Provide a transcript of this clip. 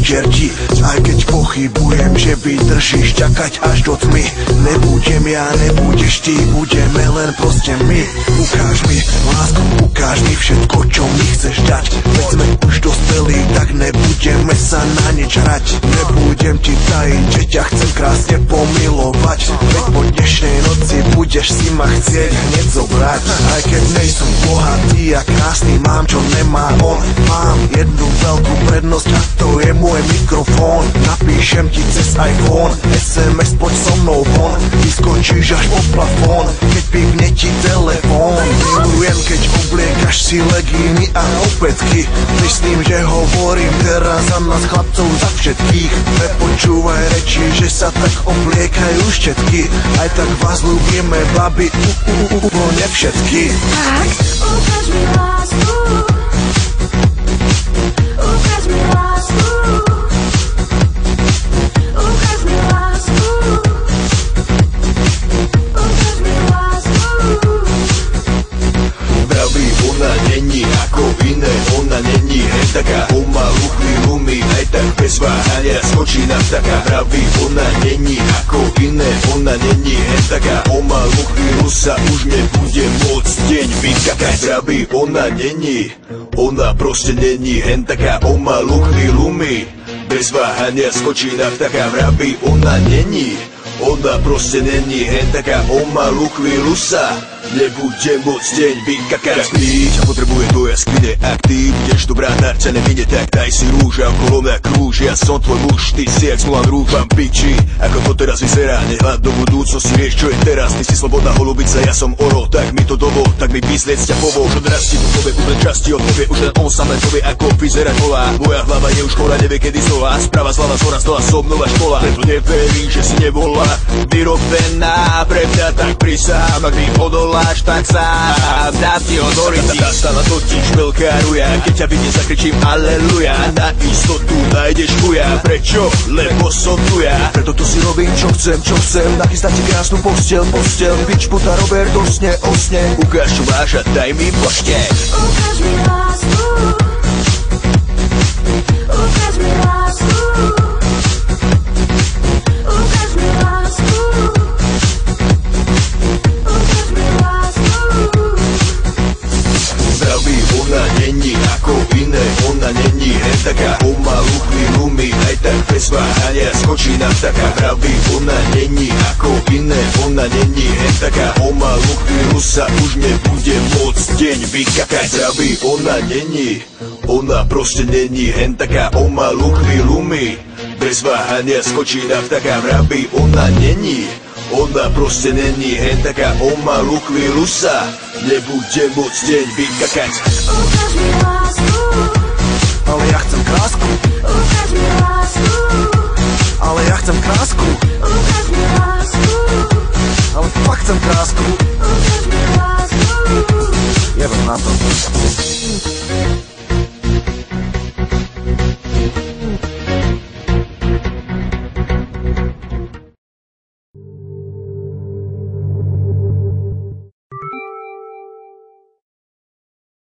čerti. Aj keď pochybujem, že vydržíš čakať až do tmy. Nebudem ja, nebudeš ty, budeme len proste my. Ukáž mi lásku, ukáž mi všetko, čo mi chceš dať. Veď sme už dospelí, tak nebudeme sa na nič hrať. Nebudem ti tajiť, že ťa chcem krásne pomilovať. Veď po dnešnej noci budeš si ma chcieť hneď zobrať. Aj keď nejsem bohatý a krásny, mám čo nemá on. Mám jednu veľkú prednosť a to je môj mikrofón. Napíšem ti cez iPhone SMS, poď so mnou von. Vyskočíš až po plafón, keď pípne ti telefón. Milujem, keď obliekaš si legíny a opätky. Myslím, že hovorím teraz za nás chlapcov, za všetkých. Nepočúvaj reči, že sa tak obliekajú všetky. Aj tak vás ľúbime, babi, úplne všetky. Tak, ukáž mi lásku. Ukáž mi lásku. Ukáž mi lásku. Ukáž mi lásku. Vraví, ona není ako iné, ona není hen taká. Pomalu chvíľu mi aj tak bez váhania skočí na vtaka. Vraví, ona není ako iné, ona není hen taká. Pomalu chvíľu sa už nebude môcť deň vykakať. Vraví, ona není, ona proste není hen taká. Pomalu chvíľu mi bez váhania skočí na vtaka. Vraví, ona není, ona proste není hen taká. Pomalu chvíľu sa nebude môcť deň vykakať. Každý ťa potrebuje do jaskyne, ak ty budeš dobrá, dar ťa nemine, tak daj si rúž a okolo mňa krúž. Ja som tvoj muž, ty si jak Mulan Rouge. Mám piči, ako to teraz vyzerá, nehľad do budúcnosti, vieš čo je teraz. Ty si slobodná holubica, ja som oro, tak mi to dovol, tak mi biznes ťa povol. Už odrastí tu povie, úplne časti odpovie, už len on sám len povie, ako vyzerať volá. Moja hlava je už chorá, nevie kedy znova, správa zľava zhora, stola som nová škola. Preto neverím, že si nevolá, vyrobená pre mňa, tak prisahám, ak mi odoláš, tak sám na Teodori ti nastala totiž veľká ruja. Keď ťa vidím, zakričím aleluja. Na istotu nájdeš chuja. Prečo? Lebo som tu ja. Preto tu si robím čo chcem. Nachystať ti krásnu posteľ. Bič, puta, Robert, osne. Ukáž čo máš a daj mi pošte. Ukáž mi lásku. Ukáž mi lásku. Ukáž mi lásku. Ukáž mi lásku. Vraví, ona není ako iné, ona není hen taká. Pomalu chvíľu mi aj tak bez váhania skočí na vtaka. Vraví, ona není ako iné, ona není hen taká. Pomalu chvíľu sa už nebude môcť deň vykakať. Vraví, ona není, ona proste není hen taká. Pomalu chvíľu mi bez váhania skočí na vtaka. Vraví, ona není, ona proste není hen taká. Pomalu chvíľu sa nebude môcť deň vykakať. Ukáž mi lásku. Ale ja chcem krásku. Ukáž mi lásku. Ale ja chcem krásku. Ukáž mi lásku. Ale fakt chcem krásku. Ukáž mi lásku. Jebem na to.